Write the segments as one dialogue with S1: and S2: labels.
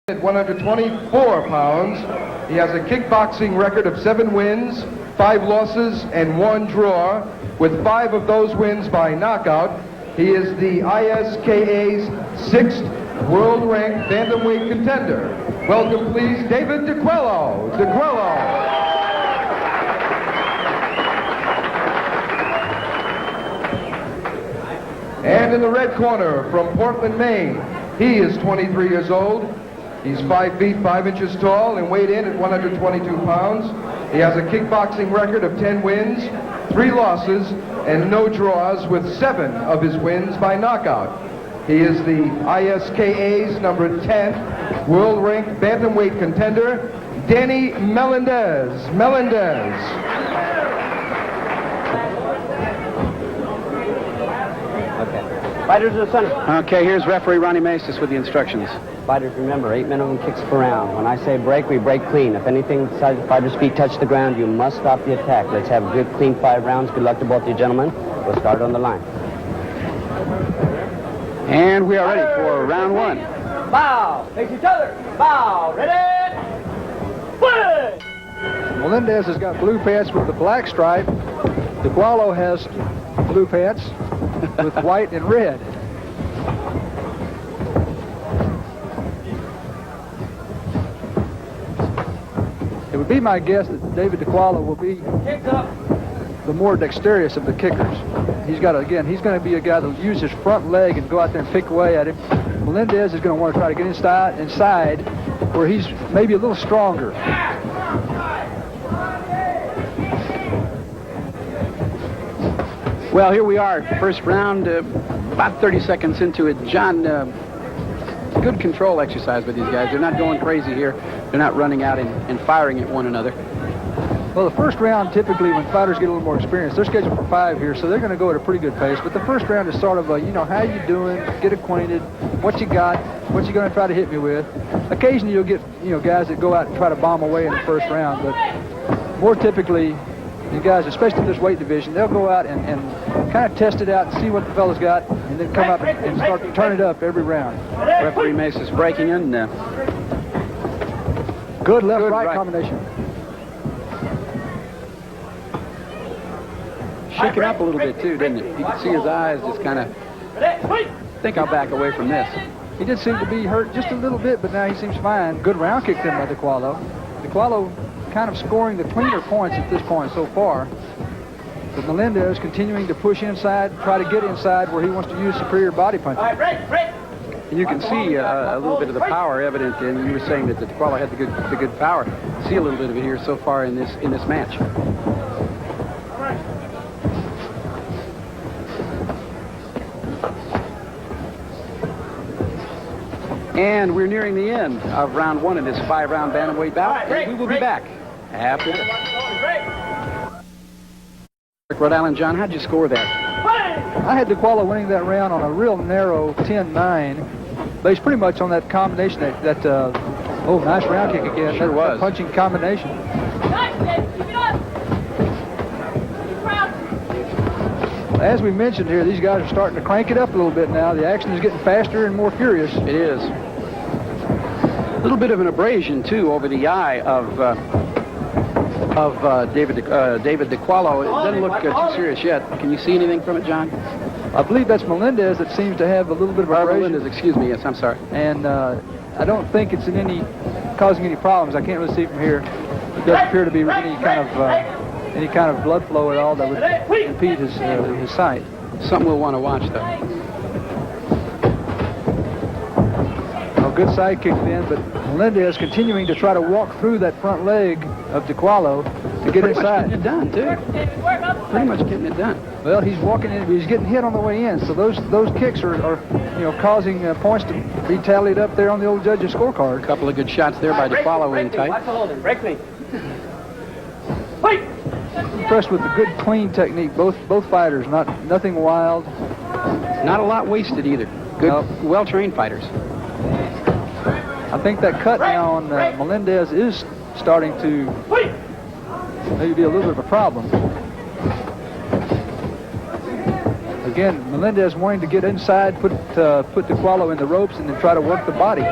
S1: At 124 pounds, he has a kickboxing record of 7 wins, 5 losses, and 1 draw, with 5 of those wins by knockout. He is the ISKA's 6th world-ranked bantamweight contender. Welcome, please, David Diquollo. And in the red corner, from Portland, Maine, he is 23 years old. He's 5 feet 5 inches tall and weighed in at 122 pounds. He has a kickboxing record of 10 wins, 3 losses, and no draws, with 7 of his wins by knockout. He is the ISKA's number 10th world-ranked bantamweight contender, Danny Melendez.
S2: Fighters in the center.
S3: Okay, here's referee Ronnie Masis with the instructions.
S2: Fighters, remember, 8 minimum kicks per round. When I say break, we break clean. If anything besides the fighter's feet touch the ground, you must stop the attack. Let's have a good, clean 5 rounds. Good luck to both you gentlemen. We'll start on the line.
S3: And we are ready for round 1.
S2: Bow. Face each other. Bow. Ready? Fight!
S4: Melendez has got blue pants with the black stripe. Diquollo has blue pants with white and red. It would be my guess that David Diquollo will be the more dexterous of the kickers. He's going to be a guy that will use his front leg and go out there and pick away at him. Melendez is going to want to try to get inside where he's maybe a little stronger.
S3: Well, here we are, first round, about 30 seconds into it. John, good control exercise with these guys. They're not going crazy here. They're not running out and firing at one another.
S4: Well, the first round, typically, when fighters get a little more experience, they're scheduled for 5 here, so they're going to go at a pretty good pace. But the first round is sort of a, how you doing, get acquainted, what you got, what you going to try to hit me with. Occasionally you'll get, guys that go out and try to bomb away in the first round, but more typically, you guys, especially in this weight division, they'll go out and kind of test it out and see what the fella's got, and then come up and start to turn it up every round.
S3: Referee Masis breaking in.
S4: Good left-right combination.
S3: Shaking up a little bit, too, didn't it? You can see his eyes just kind of think I'll back away from this.
S4: He did seem to be hurt just a little bit, but now he seems fine. Good round kick then by Diquollo. Diquollo kind of scoring the cleaner points at this point so far. But Melendez continuing to push inside, try to get inside where he wants to use superior body punching.
S3: You can see a little bit of the power evident, and you were saying that Diquollo had the good power. See a little bit of it here so far in this match. And we're nearing the end of round 1 in this 5-round bantamweight bout. And we will be back after this. Rhode Island, John, how'd you score that?
S4: I had Diquollo winning that round on a real narrow 10-9, based pretty much on that combination, oh, nice round kick again.
S3: Sure was.
S4: That punching combination. As we mentioned here, these guys are starting to crank it up a little bit now. The action is getting faster and more furious.
S3: It is. A little bit of an abrasion, too, over the eye of David Diquollo. It doesn't look too serious yet. Can you see anything from it, John?
S4: I believe that's Melendez that seems to have a little bit of abrasion.
S3: Melendez, excuse me. Yes, I'm sorry.
S4: And I don't think it's causing any problems. I can't really see from here. It doesn't appear to be any kind of blood flow at all that would impede his sight.
S3: Something we'll want to watch, though.
S4: Good side kick then, but Melendez continuing to try to walk through that front leg of Diquollo to get inside.
S3: Pretty much getting it done, too. Pretty much getting it done.
S4: Well, he's walking in, he's getting hit on the way in, so those kicks are causing points to be tallied up there on the old judge's scorecard.
S3: A couple of good shots there by Diquollo in tight.
S2: Break me.
S4: Impressed with the good, clean technique. Both fighters, nothing wild.
S3: Not a lot wasted either. Good, well-trained fighters.
S4: I think that cut now on Melendez is starting to maybe be a little bit of a problem. Again, Melendez wanting to get inside, put Diquollo in the ropes, and then try to work the body.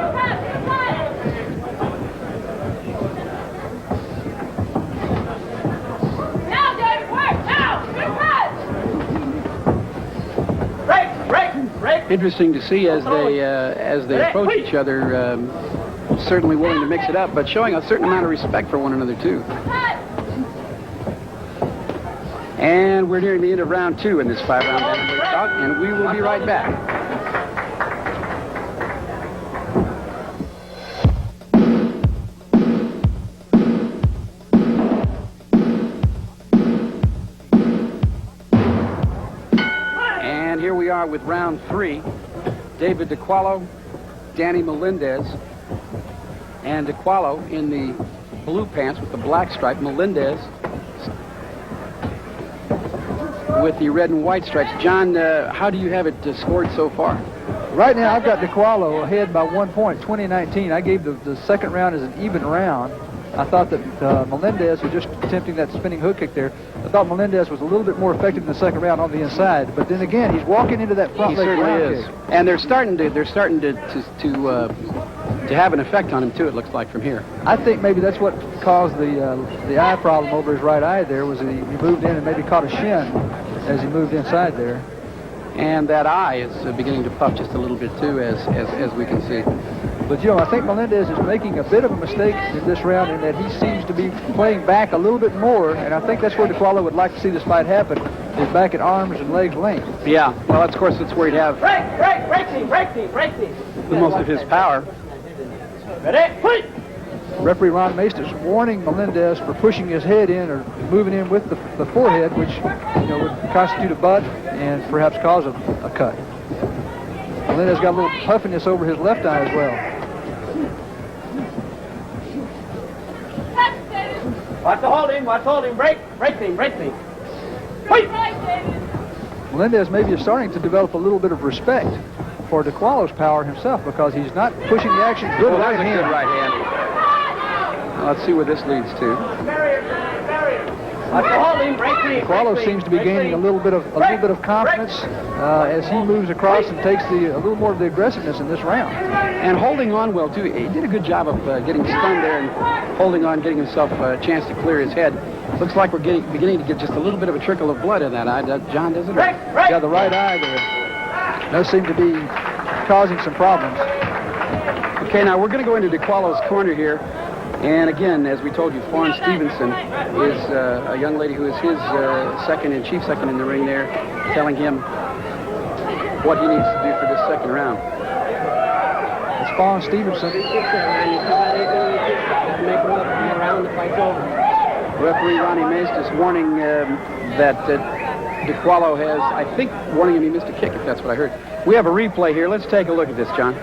S3: interesting to see as they approach each other. Certainly willing to mix it up, but showing a certain amount of respect for one another too. And we're nearing the end of round 2 in this 5-round bantamweight bout, and we will be right back. And here we are with round 3. David Diquollo, Danny Melendez, and Diquollo in the blue pants with the black stripe. Melendez with the red and white stripes. John, how do you have it scored so far?
S4: Right now, I've got Diquollo ahead by 1 point, 20-19. I gave the second round as an even round. I thought that Melendez was just attempting that spinning hook kick there. I thought Melendez was a little bit more effective in the second round on the inside. But then again, he's walking into that front leg ground kick.
S3: And they're starting to have an effect on him too. It looks like from here.
S4: I think maybe that's what caused the eye problem over his right eye. There was he moved in and maybe caught a shin as he moved inside there.
S3: And that eye is beginning to puff just a little bit too, as we can see.
S4: But, I think Melendez is making a bit of a mistake in this round in that he seems to be playing back a little bit more, and I think that's where Diquollo would like to see this fight happen, is back at arms and legs length.
S3: Yeah, well, of course, that's where he'd have
S5: break the
S3: most of his power.
S5: Ready? Fight!
S4: Referee Ron Mace is warning Melendez for pushing his head in or moving in with the forehead, which would constitute a butt and perhaps cause a cut. Melendez got a little puffiness over his left eye as well.
S5: Watch the holding, break thing. Fight!
S4: Melendez maybe is starting to develop a little bit of respect for Diquollo's power himself because he's not pushing the action. Good right hand.
S3: Good right hand. Let's see where this leads to.
S5: Watch the holding, break thing.
S4: Diquollo seems to be gaining a little bit of confidence as he moves across and takes a little more of the aggressiveness in this round.
S3: And holding on well too. He did a good job of getting stunned there and holding on, getting himself a chance to clear his head. Looks like we're beginning to get just a little bit of a trickle of blood in that eye. John, does it?
S4: Yeah, the right eye there does seem to be causing some problems.
S3: Okay, now we're going to go into Diquollo's corner here. And again, as we told you, Fawn Stevenson is a young lady who is his chief second in the ring there, telling him what he needs to do for this second round.
S4: It's Fawn Stevenson.
S3: Referee Ronnie Mace is warning that Diquollo has, I think, warning him he missed a kick, if that's what I heard. We have a replay here. Let's take a look at this, John.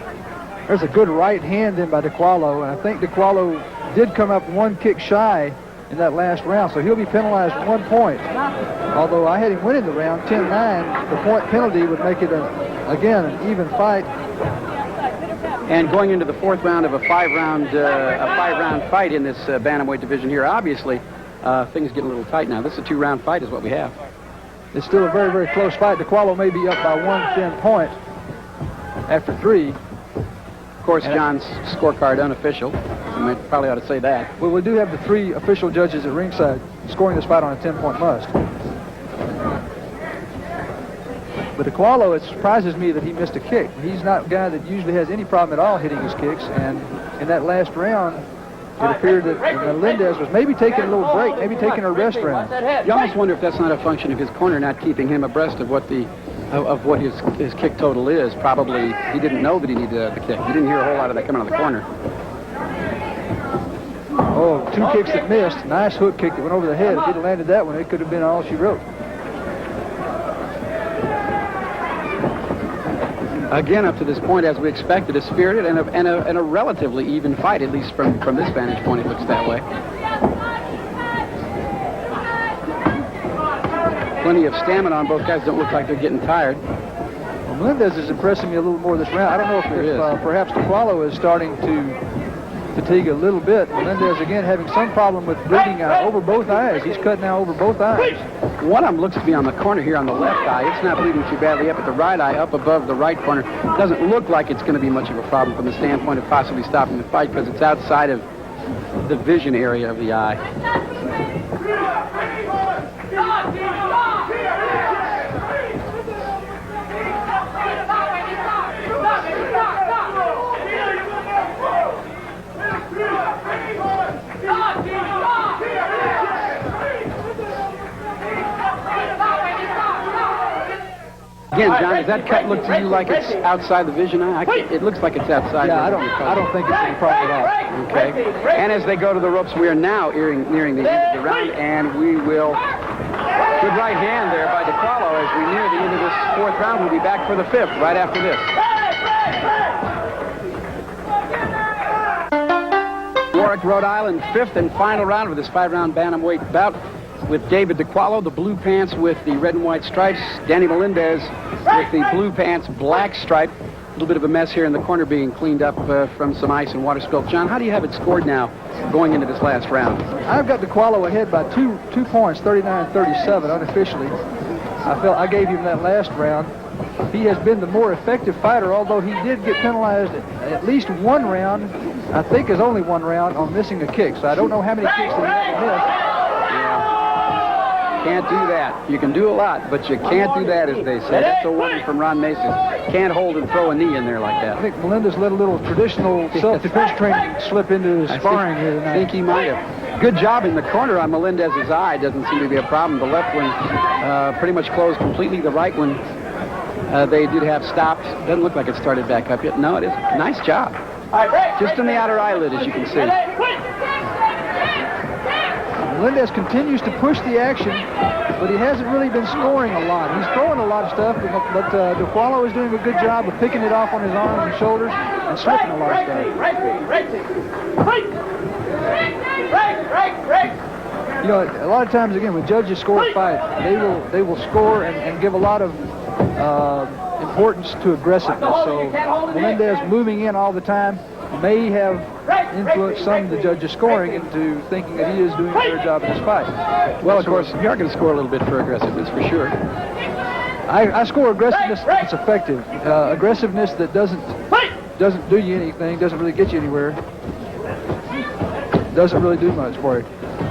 S4: There's a good right hand in by Diquollo, and I think Diquollo did come up one kick shy in that last round, so he'll be penalized 1 point. Although I had him winning the round 10-9, the point penalty would make it, again, an even fight.
S3: And going into the fourth round of a five-round fight in this bantamweight division here, obviously, things get a little tight now. This is a 2-round fight is what we have.
S4: It's still a very, very close fight. Diquollo may be up by 1 thin point after 3.
S3: Of course, John's scorecard unofficial. We probably ought to say that.
S4: Well, we do have the 3 official judges at ringside scoring this fight on a 10-point must. But Diquollo, it surprises me that he missed a kick. He's not a guy that usually has any problem at all hitting his kicks, and in that last round, it appeared that Melendez was maybe taking a little break, maybe taking a rest round.
S3: You almost wonder if that's not a function of his corner not keeping him abreast of what his kick total is. Probably he didn't know that he needed the kick. He didn't hear a whole lot of that coming out of the corner.
S4: Oh, 2 kicks that missed. Nice hook kick that went over the head. If he'd have landed that one, it could have been all she wrote.
S3: Again, up to this point, as we expected, a spirited and a relatively even fight, at least from this vantage point, it looks that way. Plenty of stamina on both guys. Don't look like they're getting tired.
S4: Well, Melendez is impressing me a little more this round. I don't know if perhaps Diquollo is starting to fatigue a little bit. Melendez, again, having some problem with bleeding over both eyes. He's cut now over both eyes.
S3: One of them looks to be on the corner here on the left eye. It's not bleeding too badly up at the right eye, up above the right corner. Doesn't look like it's going to be much of a problem from the standpoint of possibly stopping the fight because it's outside of the vision area of the eye. Again, John, does that cut look to you like it's outside the vision eye? It looks like it's outside.
S4: Yeah, I don't think it's any problem at all.
S3: Okay. And as they go to the ropes, we are now nearing the end of the round, and we will... Good right hand there by Diquollo as we near the end of this fourth round. We'll be back for the fifth right after this. Warwick, Rhode Island, fifth and final round of this 5-round bantamweight bout with David Diquollo, the blue pants with the red and white stripes. Danny Melendez with the blue pants, black stripe. A little bit of a mess here in the corner being cleaned up from some ice and water spill. John, how do you have it scored now going into this last round?
S4: I've got Diquollo ahead by two points, 39-37 unofficially. I gave him that last round. He has been the more effective fighter, although he did get penalized at least one round. I think is only one round on missing a kick. So I don't know how many kicks that he missed.
S3: Can't do that. You can do a lot, but you can't do that, as they say. That's a warning from Ron Mason. Can't hold and throw a knee in there like that.
S4: I think Melendez let a little traditional self-defense training slip into his sparring here tonight.
S3: I think he might have. Good job in the corner on Melendez's eye. Doesn't seem to be a problem. The left one pretty much closed completely. The right one, they did have stops. Doesn't look like it started back up yet. No, it is. Nice job. Just in the outer eyelid, as you can see.
S4: Melendez continues to push the action, but he hasn't really been scoring a lot. He's throwing a lot of stuff, but Diquollo is doing a good job of picking it off on his arms and shoulders and slipping a lot of stuff. You know, a lot of times, again, when judges score a fight, they will score and give a lot of importance to aggressiveness. So Melendez moving in all the time may have influenced some of the judges' scoring into thinking that he is doing a better job in this fight.
S3: Well, of course, you are going to score a little bit for aggressiveness, for sure.
S4: I score aggressiveness that's effective. Aggressiveness that doesn't do you anything, doesn't really get you anywhere, doesn't really do much for you.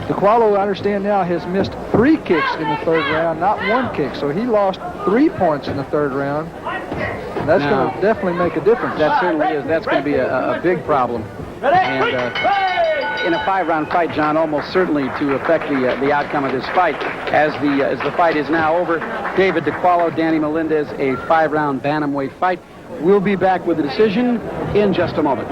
S4: Diquollo, I understand now, has missed 3 kicks in the third round, not 1 kick. So he lost 3 points in the third round. That's going to definitely make a difference.
S3: That certainly is. That's going to be a big problem. And in a 5-round fight, John, almost certainly to affect the outcome of this fight. As the fight is now over, David Diquollo, Danny Melendez, a 5-round bantamweight fight. We'll be back with the decision in just a moment.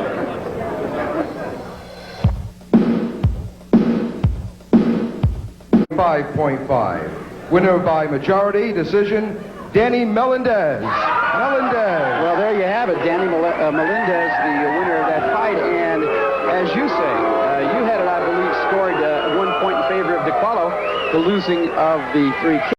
S1: .5. Winner by majority decision, Danny Melendez.
S3: Well, there you have it. Danny Melendez, the winner of that fight. And as you say, you had it, I believe, scored 1 point in favor of Diquollo, the losing of the 3 kicks.